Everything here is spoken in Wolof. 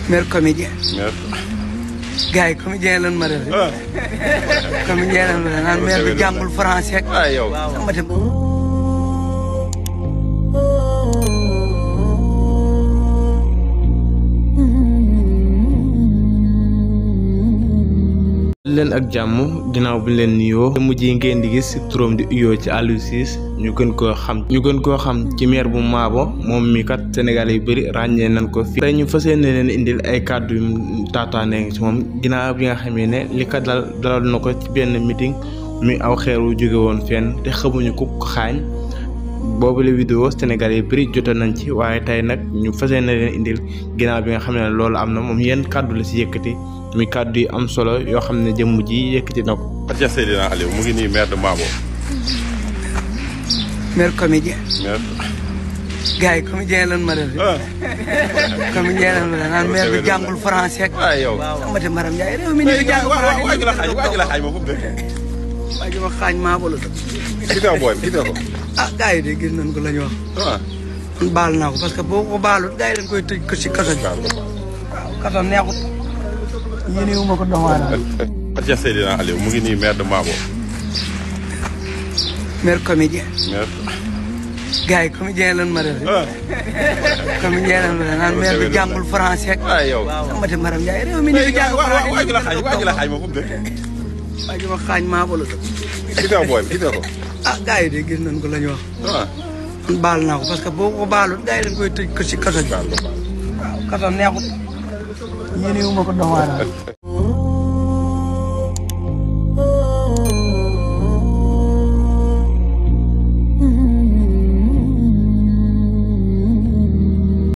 Mère comédien. Mère. gars yi comédien lan ma def. comédien lan ma def naan mère bi jàngul français ak. waaw yow. sama dem. leen ak jàmm ginnaaw bi leen nuyoo te mujj yi ngeen di gis turam di uyoo ci Aliou Ciss ñu gën koo xam ci maire bu Maabo moom mi kat Sénégal yu bëri ràññee nañ ko fii tey ñu fas yéene leen indil ay kàddu yu taataane ci moom ginnaaw bi nga xamee ne li ko dalal na ko ci benn meeting muy aw xeer wu jóge woon fenn te xamuñu ku ko xaañ boobu la vidéo Sénégal yi bëri jote nañ ci waaye tey nag ñu fas yéene leen indil ginnaaw bi nga xam ne loolu am na moom yenn kàddu la si yëkkati muy kàddu yi am solo yoo xam ne jëmm ji yëkkati na ko. Adja Seydina Aliou mu ngi nii maire de Maabo. mère comédien. mère. gars yi comédien lan ma def. comédien lan ma def naan mère bi jàngul français ak. waaw yow. sama dem Maram Ndiaye réew mi ñu ngi jàng français. waa ji la xaaj ma fu mu dëkk. waa ji ma xaañ Maabo la dëkk. gis nga booy bi gis nga ko. ah gars yi de gis nañ ko la ñu wax. waaw. man baal naa ko parce que boo ko baalut gars yi dañ koy tëj ko si kaso bi. waaw kaso neexut. yéen ma ko doxaanal. Adja Seydina Aliou mu ngi nii maire de Maabo. mère comédien. mère. gars yi comédien lan ma def. comédien lan ma def naan mère bi jàngul français ak. waaw yow. sama dem Maram Ndiaye réew mi ñu ngi jàng français. waa ji la xaaj ma fu mu dëkk. waa ji ma xaañ Maabo la dëkk. gis nga booy bi gis nga ko. ah gars yi de gis nañ ko la ñu wax. waaw. man baal naa ko parce que boo ko baalut gars yi dañ koy tëj ko si kaso bi. waaw kaso neexut. yéen ma ko doxaanal.